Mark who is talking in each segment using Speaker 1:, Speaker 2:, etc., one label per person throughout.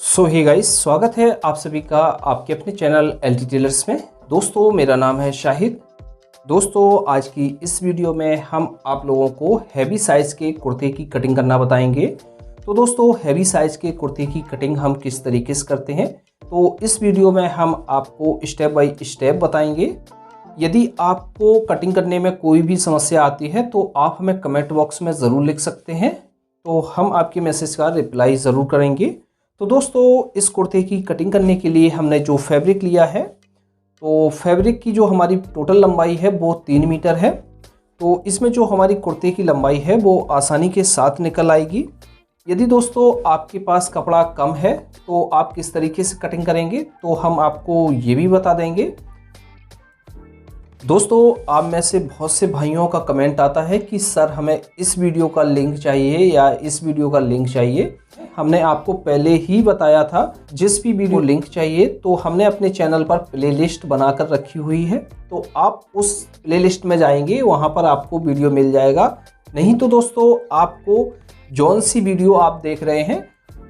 Speaker 1: सो hey guys, स्वागत है आप सभी का आपके अपने चैनल एलटी टेलर्स में। दोस्तों, मेरा नाम है शाहिद। दोस्तों, आज की इस वीडियो में हम आप लोगों को हैवी साइज़ के कुर्ते की कटिंग करना बताएंगे। तो दोस्तों, हैवी साइज़ के कुर्ते की कटिंग हम किस तरीके से करते हैं, तो इस वीडियो में हम आपको स्टेप बाय स्टेप बताएंगे। यदि आपको कटिंग करने में कोई भी समस्या आती है तो आप हमें कमेंट बॉक्स में ज़रूर लिख सकते हैं, तो हम आपके मैसेज का रिप्लाई ज़रूर करेंगे। तो दोस्तों, इस कुर्ते की कटिंग करने के लिए हमने जो फैब्रिक लिया है, तो फैब्रिक की जो हमारी टोटल लंबाई है वो 3 मीटर है। तो इसमें जो हमारी कुर्ते की लंबाई है वो आसानी के साथ निकल आएगी। यदि दोस्तों आपके पास कपड़ा कम है तो आप किस तरीके से कटिंग करेंगे, तो हम आपको ये भी बता देंगे। दोस्तों, आप में से बहुत से भाइयों का कमेंट आता है कि सर हमें इस वीडियो का लिंक चाहिए या इस वीडियो का लिंक चाहिए। हमने आपको पहले ही बताया था, जिस भी वीडियो लिंक चाहिए तो हमने अपने चैनल पर प्लेलिस्ट बनाकर रखी हुई है, तो आप उस प्लेलिस्ट में जाएंगे, वहां पर आपको वीडियो मिल जाएगा। नहीं तो दोस्तों, आपको जौन सी वीडियो आप देख रहे हैं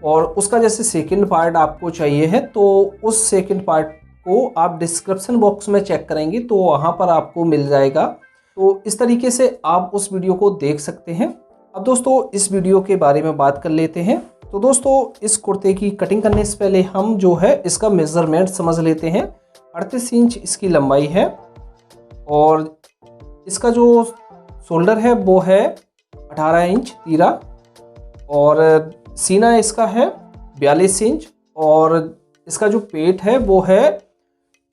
Speaker 1: और उसका जैसे सेकंड पार्ट आपको चाहिए है, तो उस सेकंड पार्ट को आप डिस्क्रिप्शन बॉक्स में चेक करेंगे तो वहाँ पर आपको मिल जाएगा। तो इस तरीके से आप उस वीडियो को देख सकते हैं। अब दोस्तों, इस वीडियो के बारे में बात कर लेते हैं। तो दोस्तों, इस कुर्ते की कटिंग करने से पहले हम जो है इसका मेज़रमेंट समझ लेते हैं। 38 इंच इसकी लंबाई है और इसका जो शोल्डर है वो है 18 इंच तीरा और सीना इसका है 42 इंच और इसका जो पेट है वो है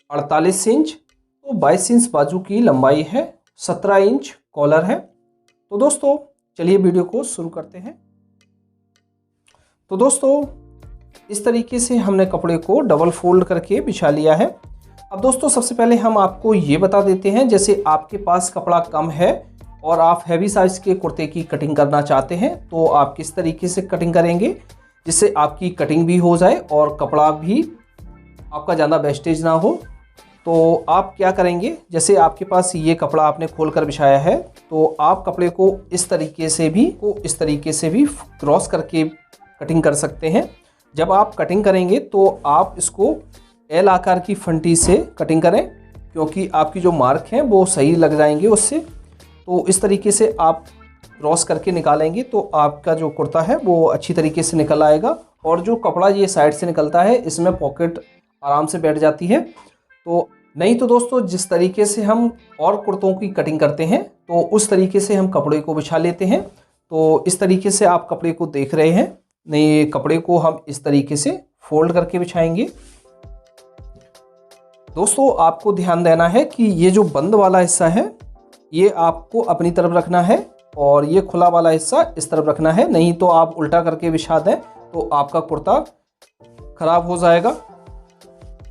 Speaker 1: 48 इंच। तो 22 इंच बाजू की लंबाई है, 17 इंच कॉलर है। तो दोस्तों, चलिए वीडियो को शुरू करते हैं। तो दोस्तों, इस तरीके से हमने कपड़े को डबल फोल्ड करके बिछा लिया है। अब दोस्तों, सबसे पहले हम आपको ये बता देते हैं, जैसे आपके पास कपड़ा कम है और आप हैवी साइज के कुर्ते की कटिंग करना चाहते हैं, तो आप किस तरीके से कटिंग करेंगे जिससे आपकी कटिंग भी हो जाए और कपड़ा भी आपका ज़्यादा वेस्टेज ना हो। तो आप क्या करेंगे, जैसे आपके पास ये कपड़ा आपने खोल कर बिछाया है, तो आप कपड़े को इस तरीके से भी क्रॉस करके कटिंग कर सकते हैं। जब आप कटिंग करेंगे तो आप इसको एल आकार की फंटी से कटिंग करें, क्योंकि आपकी जो मार्क हैं वो सही लग जाएंगे उससे। तो इस तरीके से आप क्रॉस करके निकालेंगे तो आपका जो कुर्ता है वो अच्छी तरीके से निकल आएगा। और जो कपड़ा ये साइड से निकलता है, इसमें पॉकेट आराम से बैठ जाती है। तो नहीं तो दोस्तों, जिस तरीके से हम और कुर्तों की कटिंग करते हैं तो उस तरीके से हम कपड़े को बिछा लेते हैं। तो इस तरीके से आप कपड़े को देख रहे हैं, नहीं कपड़े को हम इस तरीके से फोल्ड करके बिछाएंगे। दोस्तों, आपको ध्यान देना है कि ये जो बंद वाला हिस्सा है ये आपको अपनी तरफ रखना है और ये खुला वाला हिस्सा इस तरफ रखना है। नहीं तो आप उल्टा करके बिछा दें तो आपका कुर्ता खराब हो जाएगा,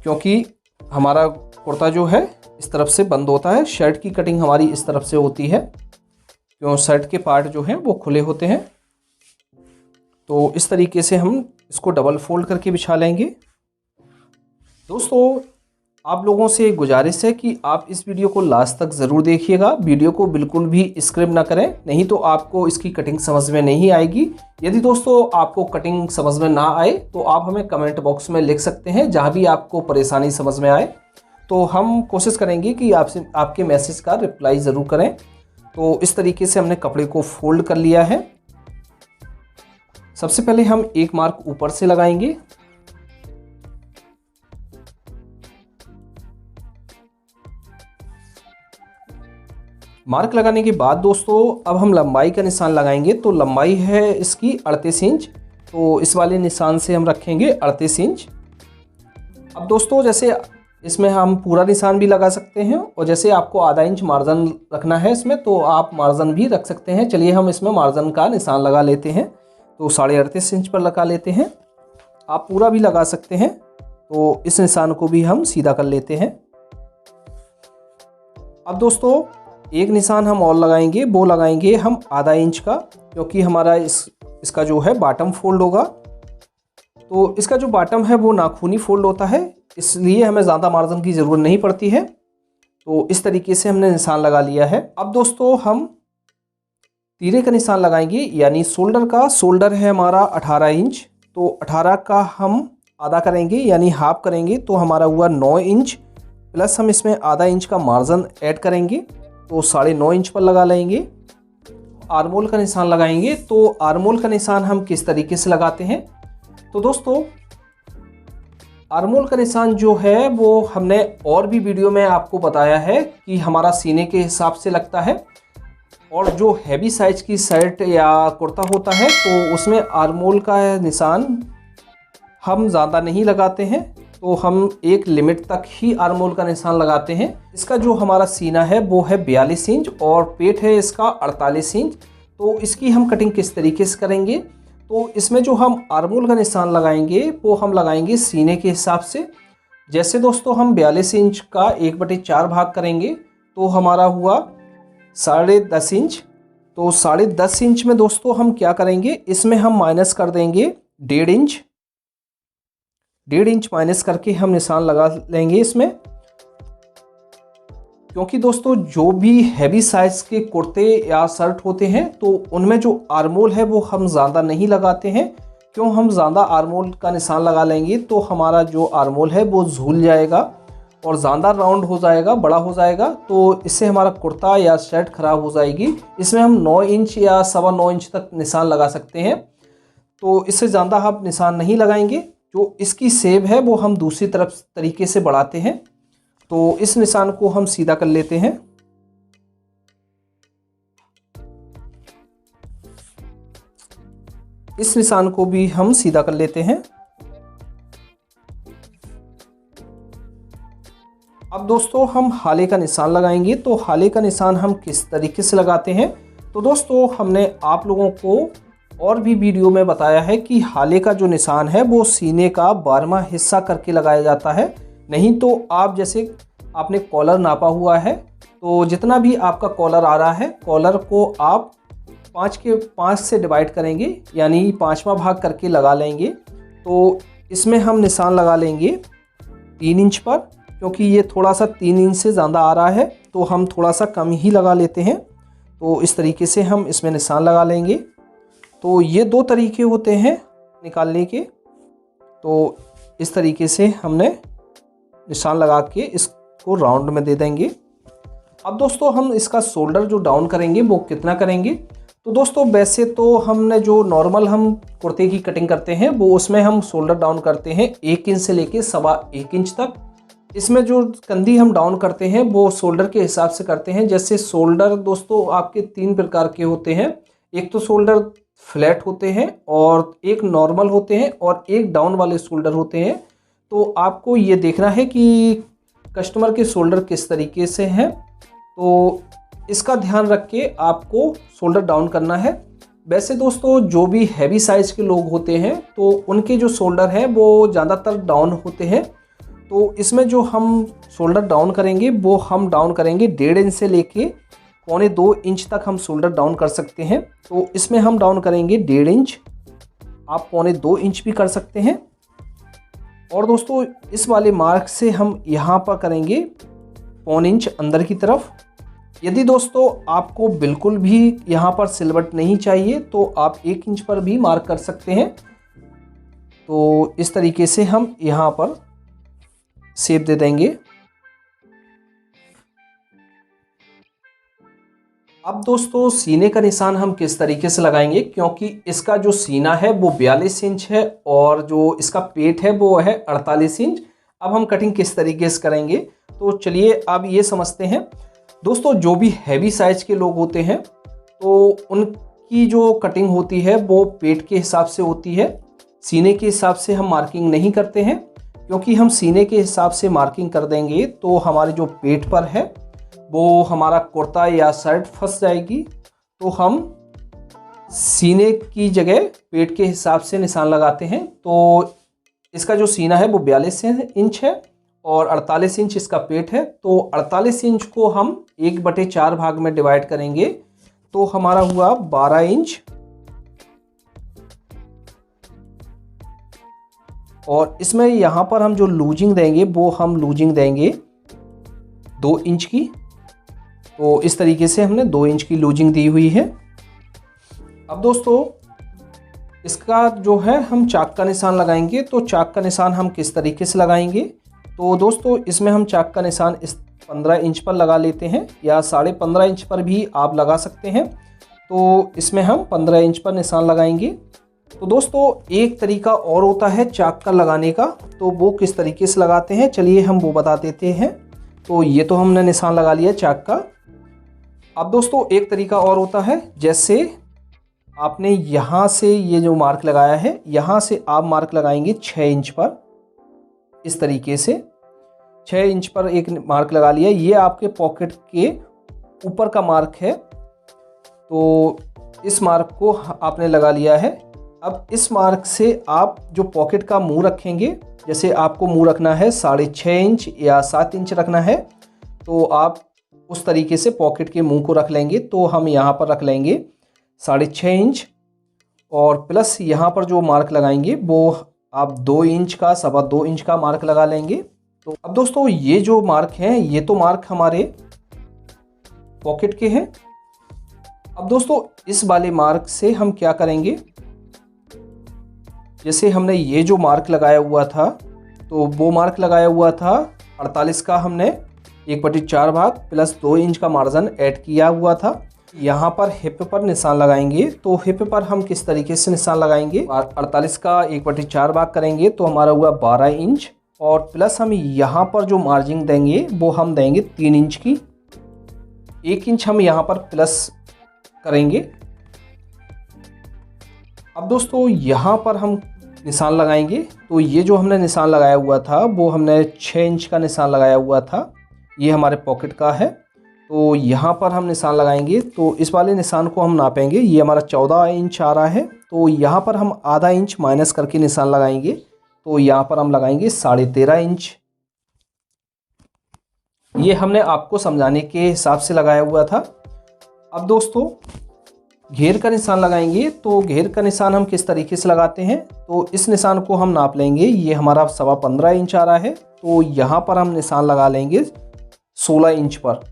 Speaker 1: क्योंकि हमारा कुर्ता जो है इस तरफ से बंद होता है। शर्ट की कटिंग हमारी इस तरफ से होती है, क्यों शर्ट के पार्ट जो हैं वो खुले होते हैं। तो इस तरीके से हम इसको डबल फोल्ड करके बिछा लेंगे। दोस्तों, आप लोगों से एक गुजारिश है कि आप इस वीडियो को लास्ट तक ज़रूर देखिएगा। वीडियो को बिल्कुल भी स्किप ना करें, नहीं तो आपको इसकी कटिंग समझ में नहीं आएगी। यदि दोस्तों आपको कटिंग समझ में ना आए तो आप हमें कमेंट बॉक्स में लिख सकते हैं, जहाँ भी आपको परेशानी समझ में आए, तो हम कोशिश करेंगे कि आपके मैसेज का रिप्लाई ज़रूर करें। तो इस तरीके से हमने कपड़े को फोल्ड कर लिया है। सबसे पहले हम एक मार्क ऊपर से लगाएंगे। मार्क लगाने के बाद दोस्तों अब हम लंबाई का निशान लगाएंगे। तो लंबाई है इसकी 38 इंच, तो इस वाले निशान से हम रखेंगे 38 इंच। अब दोस्तों, जैसे इसमें हम पूरा निशान भी लगा सकते हैं और जैसे आपको आधा इंच मार्जिन रखना है इसमें, तो आप मार्जिन भी रख सकते हैं। चलिए हम इसमें मार्जिन का निशान लगा लेते हैं। तो 38.5 इंच पर लगा लेते हैं। आप पूरा भी लगा सकते हैं। तो इस निशान को भी हम सीधा कर लेते हैं। अब दोस्तों, एक निशान हम और लगाएंगे, वो लगाएंगे हम आधा इंच का, क्योंकि हमारा इसका जो है बॉटम फोल्ड होगा। तो इसका जो बॉटम है वो नाखूनी फोल्ड होता है, इसलिए हमें ज़्यादा मार्जिन की ज़रूरत नहीं पड़ती है। तो इस तरीके से हमने निशान लगा लिया है। अब दोस्तों, हम तीरे का निशान लगाएंगे, यानी शोल्डर का। शोल्डर है हमारा 18 इंच, तो 18 का हम आधा करेंगे यानी हाफ करेंगे तो हमारा हुआ 9 इंच, प्लस हम इसमें आधा इंच का मार्जिन ऐड करेंगे तो 9.5 इंच पर लगा लेंगे। आर्मोल का निशान लगाएंगे। तो आर्मोल का निशान हम किस तरीके से लगाते हैं, तो दोस्तों आर्मोल का निशान जो है वो हमने और भी वीडियो में आपको बताया है कि हमारा सीने के हिसाब से लगता है, और जो हैवी साइज की शर्ट या कुर्ता होता है तो उसमें आर्मोल का निशान हम ज़्यादा नहीं लगाते हैं, तो हम एक लिमिट तक ही आर्मोल का निशान लगाते हैं। इसका जो हमारा सीना है वो है 42 इंच और पेट है इसका 48 इंच। तो इसकी हम कटिंग किस तरीके से करेंगे, तो इसमें जो हम आर्मोल का निशान लगाएंगे वो हम लगाएंगे सीने के हिसाब से। जैसे दोस्तों हम 42 इंच का 1/4 भाग करेंगे तो हमारा हुआ 10.5 इंच। तो 10.5 इंच में दोस्तों हम क्या करेंगे, इसमें हम माइनस कर देंगे 1.5 इंच। 1.5 इंच माइनस करके हम निशान लगा लेंगे इसमें, क्योंकि दोस्तों जो भी हैवी साइज के कुर्ते या शर्ट होते हैं तो उनमें जो आर्मोल है वो हम ज़्यादा नहीं लगाते हैं। क्यों, हम ज़्यादा आर्मोल का निशान लगा लेंगे तो हमारा जो आर्मोल है वो झूल जाएगा और ज़्यादा राउंड हो जाएगा, बड़ा हो जाएगा, तो इससे हमारा कुर्ता या शर्ट ख़राब हो जाएगी। इसमें हम 9 इंच या 9.25 इंच तक निशान लगा सकते हैं, तो इससे ज़्यादा हम निशान नहीं लगाएंगे। जो इसकी सेब है वो हम दूसरी तरफ तरीके से बढ़ाते हैं। तो इस निशान को हम सीधा कर लेते हैं। इस निशान को भी हम सीधा कर लेते हैं। अब दोस्तों हम हाले का निशान लगाएंगे। तो हाले का निशान हम किस तरीके से लगाते हैं, तो दोस्तों हमने आप लोगों को और भी वीडियो में बताया है कि हाले का जो निशान है वो सीने का 12वां हिस्सा करके लगाया जाता है। नहीं तो आप जैसे आपने कॉलर नापा हुआ है तो जितना भी आपका कॉलर आ रहा है, कॉलर को आप 5 से डिवाइड करेंगे यानी 5वां भाग करके लगा लेंगे। तो इसमें हम निशान लगा लेंगे 3 इंच पर, क्योंकि ये थोड़ा सा 3 इंच से ज़्यादा आ रहा है तो हम थोड़ा सा कम ही लगा लेते हैं। तो इस तरीके से हम इसमें निशान लगा लेंगे। तो ये 2 तरीके होते हैं निकालने के। तो इस तरीके से हमने निशान लगा के इसको राउंड में दे देंगे। अब दोस्तों हम इसका शोल्डर जो डाउन करेंगे वो कितना करेंगे, तो दोस्तों वैसे तो हमने जो नॉर्मल हम कुर्ते की कटिंग करते हैं वो उसमें हम शोल्डर डाउन करते हैं 1 इंच से लेके 1.25 इंच तक। इसमें जो कंधी हम डाउन करते हैं वो शोल्डर के हिसाब से करते हैं। जैसे शोल्डर दोस्तों आपके 3 प्रकार के होते हैं, एक तो शोल्डर फ्लैट होते हैं और एक नॉर्मल होते हैं और एक डाउन वाले शोल्डर होते हैं। तो आपको ये देखना है कि कस्टमर के शोल्डर किस तरीके से हैं, तो इसका ध्यान रख के आपको शोल्डर डाउन करना है। वैसे दोस्तों जो भी हैवी साइज के लोग होते हैं तो उनके जो शोल्डर हैं वो ज़्यादातर डाउन होते हैं। तो इसमें जो हम शोल्डर डाउन करेंगे वो हम डाउन करेंगे 1.5 इंच से लेके 1.25 इंच तक हम शोल्डर डाउन कर सकते हैं। तो इसमें हम डाउन करेंगे 1.5 इंच, आप 1.25 इंच भी कर सकते हैं। और दोस्तों इस वाले मार्क से हम यहाँ पर करेंगे 1.25 इंच अंदर की तरफ। यदि दोस्तों आपको बिल्कुल भी यहाँ पर सिलवट नहीं चाहिए तो आप 1 इंच पर भी मार्क कर सकते हैं। तो इस तरीके से हम यहाँ पर शेप दे देंगे। अब दोस्तों सीने का निशान हम किस तरीके से लगाएंगे, क्योंकि इसका जो सीना है वो 42 इंच है और जो इसका पेट है वो है 48 इंच। अब हम कटिंग किस तरीके से करेंगे, तो चलिए अब ये समझते हैं। दोस्तों जो भी हैवी साइज के लोग होते हैं तो उनकी जो कटिंग होती है वो पेट के हिसाब से होती है, सीने के हिसाब से हम मार्किंग नहीं करते हैं। क्योंकि हम सीने के हिसाब से मार्किंग कर देंगे तो हमारे जो पेट पर है वो हमारा कुर्ता या शर्ट फंस जाएगी। तो हम सीने की जगह पेट के हिसाब से निशान लगाते हैं। तो इसका जो सीना है वो 42 इंच है और 48 इंच इसका पेट है। तो 48 इंच को हम 1/4 भाग में डिवाइड करेंगे तो हमारा हुआ 12 इंच। और इसमें यहाँ पर हम जो लूजिंग देंगे वो हम लूजिंग देंगे 2 इंच की। तो इस तरीके से हमने 2 इंच की लूजिंग दी हुई है। अब दोस्तों इसका जो है हम चाक का निशान लगाएंगे। तो चाक का निशान हम किस तरीके से लगाएंगे, तो दोस्तों इसमें हम चाक का निशान इस 15 इंच पर लगा लेते हैं, या 15.5 इंच पर भी आप लगा सकते हैं। तो इसमें हम 15 इंच पर निशान लगाएंगे। तो दोस्तों एक तरीका और होता है चाक का लगाने का, तो वो किस तरीके से लगाते हैं चलिए हम वो बता देते हैं। तो ये तो हमने निशान लगा लिया चाक का। अब दोस्तों एक तरीका और होता है, जैसे आपने यहाँ से ये जो मार्क लगाया है, यहाँ से आप मार्क लगाएंगे 6 इंच पर, इस तरीके से 6 इंच पर एक मार्क लगा लिया। ये आपके पॉकेट के ऊपर का मार्क है, तो इस मार्क को आपने लगा लिया है। अब इस मार्क से आप जो पॉकेट का मुंह रखेंगे, जैसे आपको मुंह रखना है 6.5 इंच या 7 इंच रखना है, तो आप उस तरीके से पॉकेट के मुंह को रख लेंगे। तो हम यहाँ पर रख लेंगे 6.5 इंच, और प्लस यहाँ पर जो मार्क लगाएंगे वो आप 2 इंच का 2.25 इंच का मार्क लगा लेंगे। तो अब दोस्तों ये जो मार्क हैं, ये तो मार्क हमारे पॉकेट के हैं। अब दोस्तों इस वाले मार्क से हम क्या करेंगे, जैसे हमने ये जो मार्क लगाया हुआ था, तो वो मार्क लगाया हुआ था 48 का, हमने 1/4 भाग प्लस 2 इंच का मार्जिन ऐड किया हुआ था। यहाँ पर हिप पर निशान लगाएंगे। तो हिप पर हम किस तरीके से निशान लगाएंगे, 48 का 1/4 भाग करेंगे तो हमारा हुआ 12 इंच, और प्लस हम यहाँ पर जो मार्जिन देंगे वो हम देंगे 3 इंच की। 1 इंच हम यहाँ पर प्लस करेंगे। अब दोस्तों यहाँ पर हम निशान लगाएंगे। तो ये जो हमने निशान लगाया हुआ था वो हमने 6 इंच का निशान लगाया हुआ था, ये हमारे पॉकेट का है। तो यहाँ पर हम निशान लगाएंगे। तो इस वाले निशान को हम नापेंगे, ये हमारा 14 इंच आ रहा है। तो यहाँ पर हम आधा इंच माइनस करके निशान लगाएंगे। तो यहाँ पर हम लगाएंगे 13.5 इंच। ये हमने आपको समझाने के हिसाब से लगाया हुआ था। अब दोस्तों घेर का निशान लगाएंगे। तो घेर का निशान हम किस तरीके से लगाते हैं, तो इस निशान को हम नाप लेंगे। ये हमारा 15.25 इंच आ रहा है। तो यहाँ पर हम निशान लगा लेंगे 16 इंच पर,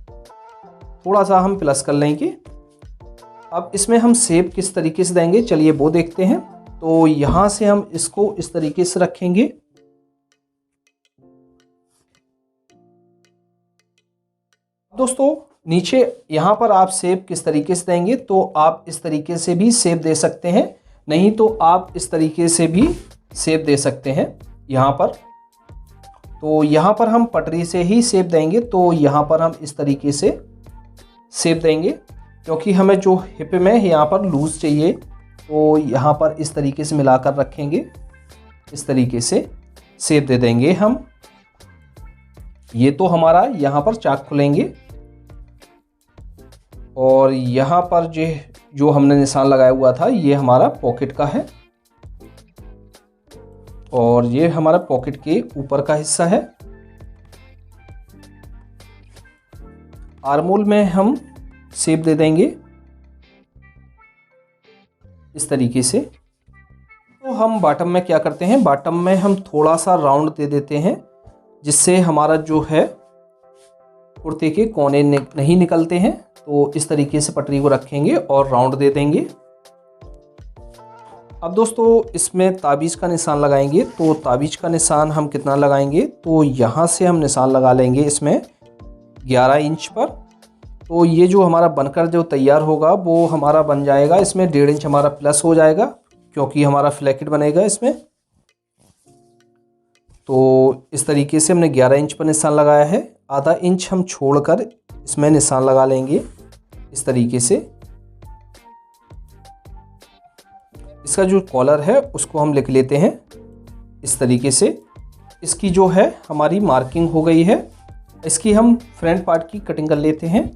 Speaker 1: थोड़ा सा हम प्लस कर लेंगे। अब इसमें हम शेप किस तरीके से देंगे चलिए वो देखते हैं। तो यहाँ से हम इसको इस तरीके से रखेंगे। दोस्तों नीचे यहाँ पर आप शेप किस तरीके से देंगे, तो आप इस तरीके से भी शेप दे सकते हैं, नहीं तो आप इस तरीके से भी शेप दे सकते हैं यहाँ पर। तो यहाँ पर हम पटरी से ही शेप देंगे। तो यहाँ पर हम इस तरीके से शेप देंगे, क्योंकि हमें जो हिप में यहाँ पर लूज चाहिए। तो यहाँ पर इस तरीके से मिलाकर रखेंगे, इस तरीके से शेप दे देंगे हम। ये तो हमारा यहाँ पर चाक खुलेंगे, और यहाँ पर जो हमने निशान लगाया हुआ था ये हमारा पॉकेट का है, और ये हमारा पॉकेट के ऊपर का हिस्सा है। आर्मोल में हम शेप दे देंगे इस तरीके से। तो हम बॉटम में क्या करते हैं, बॉटम में हम थोड़ा सा राउंड दे देते हैं, जिससे हमारा जो है कुर्ते के कोने नहीं निकलते हैं। तो इस तरीके से पटरी को रखेंगे और राउंड दे देंगे। अब दोस्तों इसमें ताबीज़ का निशान लगाएंगे। तो ताबीज़ का निशान हम कितना लगाएंगे, तो यहाँ से हम निशान लगा लेंगे इसमें 11 इंच पर। तो ये जो हमारा बनकर जो तैयार होगा वो हमारा बन जाएगा, इसमें 1.5 इंच हमारा प्लस हो जाएगा, क्योंकि हमारा फ्लैकेट बनेगा इसमें। तो इस तरीके से हमने 11 इंच पर निशान लगाया है। आधा इंच हम छोड़कर इसमें निशान लगा लेंगे इस तरीके से। इसका जो कॉलर है उसको हम लिख लेते हैं इस तरीके से। इसकी जो है हमारी मार्किंग हो गई है। इसकी हम फ्रंट पार्ट की कटिंग कर लेते हैं।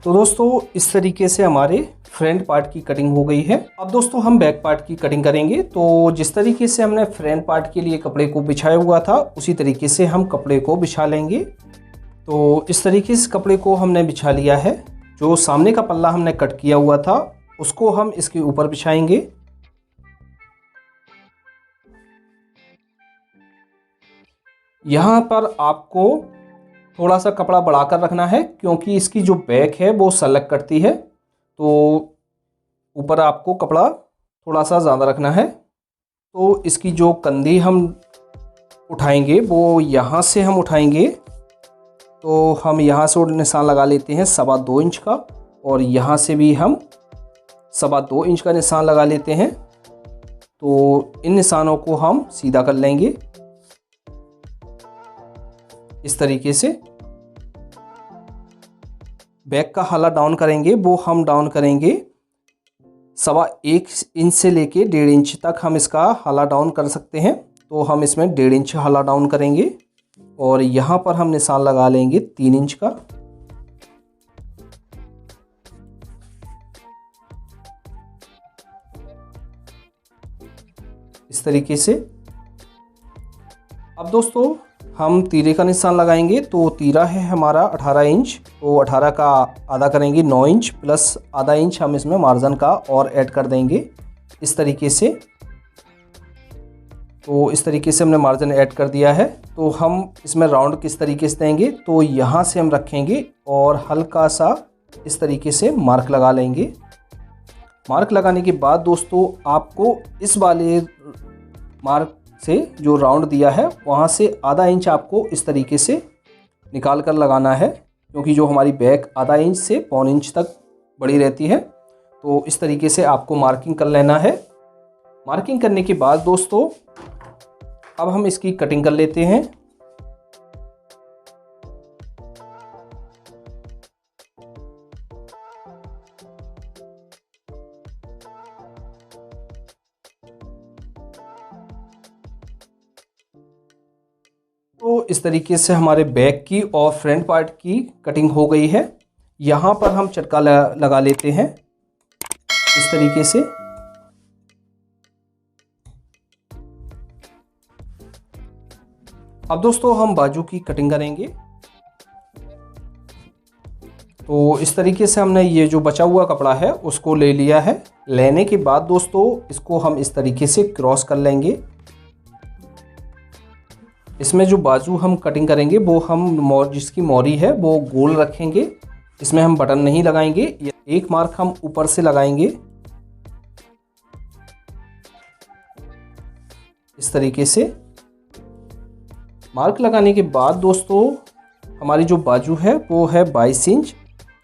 Speaker 1: तो दोस्तों इस तरीके से हमारे फ्रंट पार्ट की कटिंग हो गई है। अब दोस्तों हम बैक पार्ट की कटिंग करेंगे। तो जिस तरीके से हमने फ्रंट पार्ट के लिए कपड़े को बिछाया हुआ था उसी तरीके से हम कपड़े को बिछा लेंगे। तो इस तरीके से कपड़े को हमने बिछा लिया है। जो सामने का पल्ला हमने कट किया हुआ था उसको हम इसके ऊपर बिछाएंगे। यहाँ पर आपको थोड़ा सा कपड़ा बढ़ाकर रखना है क्योंकि इसकी जो बैक है वो सलग कटती है, तो ऊपर आपको कपड़ा थोड़ा सा ज़्यादा रखना है। तो इसकी जो कंधी हम उठाएंगे वो यहाँ से हम उठाएंगे, तो हम यहाँ से निशान लगा लेते हैं 2.25 इंच का, और यहाँ से भी हम 2.25 इंच का निशान लगा लेते हैं। तो इन निशानों को हम सीधा कर लेंगे इस तरीके से। बैक का हाला डाउन करेंगे वो हम डाउन करेंगे 1.25 इंच से लेके 1.5 इंच तक हम इसका हाला डाउन कर सकते हैं। तो हम इसमें 1.5 इंच हाला डाउन करेंगे और यहाँ पर हम निशान लगा लेंगे 3 इंच का। इस तरीके से। अब दोस्तों हम तीरे का निशान लगाएंगे, तो तीरा है हमारा 18 इंच, तो 18 का आधा करेंगे 9 इंच प्लस आधा इंच हम इसमें मार्जिन का और ऐड कर देंगे इस तरीके से। तो इस तरीके से हमने मार्जिन ऐड कर दिया है। तो हम इसमें राउंड किस तरीके से देंगे, तो यहाँ से हम रखेंगे और हल्का सा इस तरीके से मार्क लगा लेंगे। मार्क लगाने के बाद दोस्तों आपको इस वाले मार्क से जो राउंड दिया है वहाँ से आधा इंच आपको इस तरीके से निकाल कर लगाना है, क्योंकि जो हमारी बैक आधा इंच से 1.25 इंच तक बड़ी रहती है। तो इस तरीके से आपको मार्किंग कर लेना है। मार्किंग करने के बाद दोस्तों अब हम इसकी कटिंग कर लेते हैं। तो इस तरीके से हमारे बैक की और फ्रंट पार्ट की कटिंग हो गई है। यहाँ पर हम चटका लगा लेते हैं इस तरीके से। अब दोस्तों हम बाजू की कटिंग करेंगे। तो इस तरीके से हमने ये जो बचा हुआ कपड़ा है उसको ले लिया है। लेने के बाद दोस्तों इसको हम इस तरीके से क्रॉस कर लेंगे। इसमें जो बाजू हम कटिंग करेंगे वो हम जिसकी मोरी है वो गोल रखेंगे, इसमें हम बटन नहीं लगाएंगे। एक मार्क हम ऊपर से लगाएंगे इस तरीके से। मार्क लगाने के बाद दोस्तों हमारी जो बाजू है वो है 22 इंच,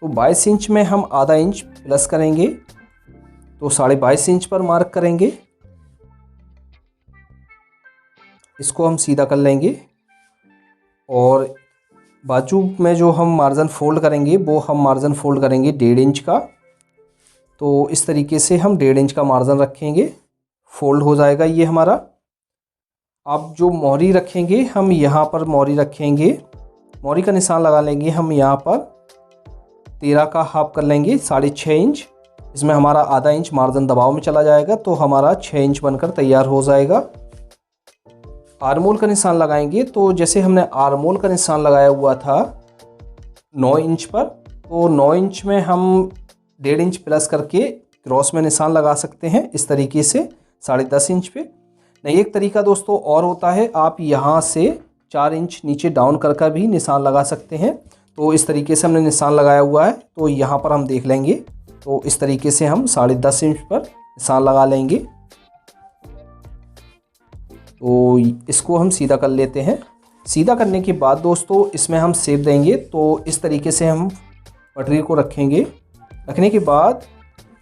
Speaker 1: तो 22 इंच में हम आधा इंच प्लस करेंगे, तो 22.5 इंच पर मार्क करेंगे। इसको हम सीधा कर लेंगे और बाजू में जो हम मार्जिन फोल्ड करेंगे वो हम मार्जिन फोल्ड करेंगे 1.5 इंच का। तो इस तरीके से हम 1.5 इंच का मार्जिन रखेंगे, फोल्ड हो जाएगा ये हमारा। अब जो मोरी रखेंगे हम यहाँ पर मोरी रखेंगे, मोरी का निशान लगा लेंगे हम यहाँ पर 13 का हाफ कर लेंगे 6.5 इंच। इसमें हमारा आधा इंच मार्जिन दबाव में चला जाएगा तो हमारा 6 इंच बनकर तैयार हो जाएगा। आर्मोल का निशान लगाएंगे, तो जैसे हमने आर्मोल का निशान लगाया हुआ था 9 इंच पर, तो 9 इंच में हम 1.5 इंच प्लस करके क्रॉस में निशान लगा सकते हैं इस तरीके से 10.5 इंच पे। नहीं, एक तरीका दोस्तों और होता है, आप यहाँ से 4 इंच नीचे डाउन कर भी निशान लगा सकते हैं। तो इस तरीके से हमने निशान लगाया हुआ है, तो यहाँ पर हम देख लेंगे। तो इस तरीके से हम 10.5 इंच पर निशान लगा लेंगे। तो इसको हम सीधा कर लेते हैं। सीधा करने के बाद दोस्तों इसमें हम शेप देंगे, तो इस तरीके से हम पटरी को रखेंगे। रखने के बाद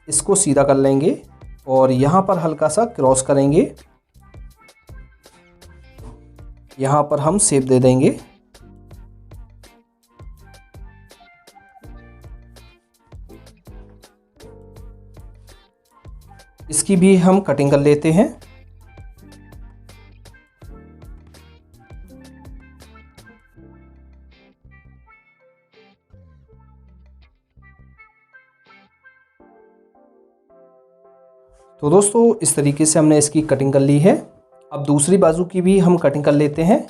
Speaker 1: इसको सीधा कर लेंगे और यहाँ पर हल्का सा क्रॉस करेंगे, यहाँ पर हम शेप दे देंगे। इसकी भी हम कटिंग कर लेते हैं। तो दोस्तों इस तरीके से हमने इसकी कटिंग कर ली है। अब दूसरी बाजू की भी हम कटिंग कर लेते हैं।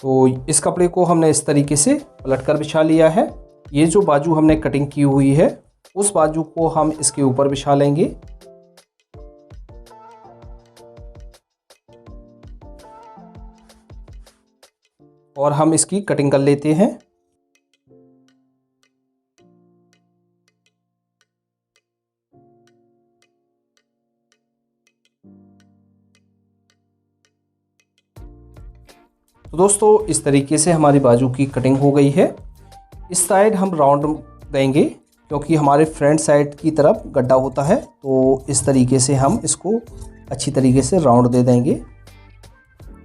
Speaker 1: तो इस कपड़े को हमने इस तरीके से पलटकर बिछा लिया है। ये जो बाजू हमने कटिंग की हुई है उस बाजू को हम इसके ऊपर बिछा लेंगे। और हम इसकी कटिंग कर लेते हैं। तो दोस्तों इस तरीके से हमारी बाजू की कटिंग हो गई है। इस साइड हम राउंड देंगे क्योंकि हमारे फ्रंट साइड की तरफ गड्ढा होता है, तो इस तरीके से हम इसको अच्छी तरीके से राउंड दे देंगे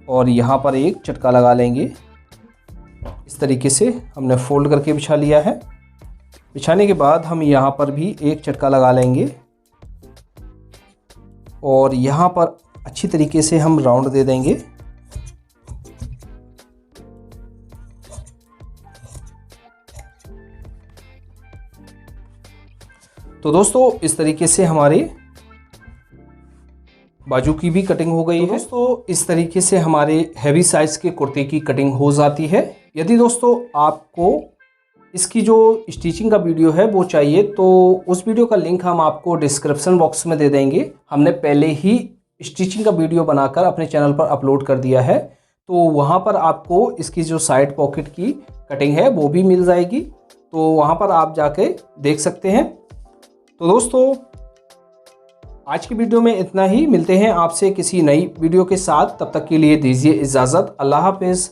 Speaker 1: और यहाँ पर एक चटका लगा लेंगे। इस तरीके से हमने फोल्ड करके बिछा लिया है। बिछाने के बाद हम यहाँ पर भी एक चटका लगा लेंगे और यहाँ पर अच्छी तरीके से हम राउंड दे देंगे। तो दोस्तों इस तरीके से हमारे बाजू की भी कटिंग हो गई है। दोस्तों इस तरीके से हमारे हैवी साइज के कुर्ते की कटिंग हो जाती है। यदि दोस्तों आपको इसकी जो स्टिचिंग का वीडियो है वो चाहिए तो उस वीडियो का लिंक हम आपको डिस्क्रिप्शन बॉक्स में दे देंगे। हमने पहले ही स्टिचिंग का वीडियो बनाकर अपने चैनल पर अपलोड कर दिया है, तो वहाँ पर आपको इसकी जो साइड पॉकेट की कटिंग है वो भी मिल जाएगी, तो वहाँ पर आप जाके देख सकते हैं। तो दोस्तों आज की वीडियो में इतना ही। मिलते हैं आपसे किसी नई वीडियो के साथ, तब तक के लिए दीजिए इजाज़त। अल्लाह हाफिज़।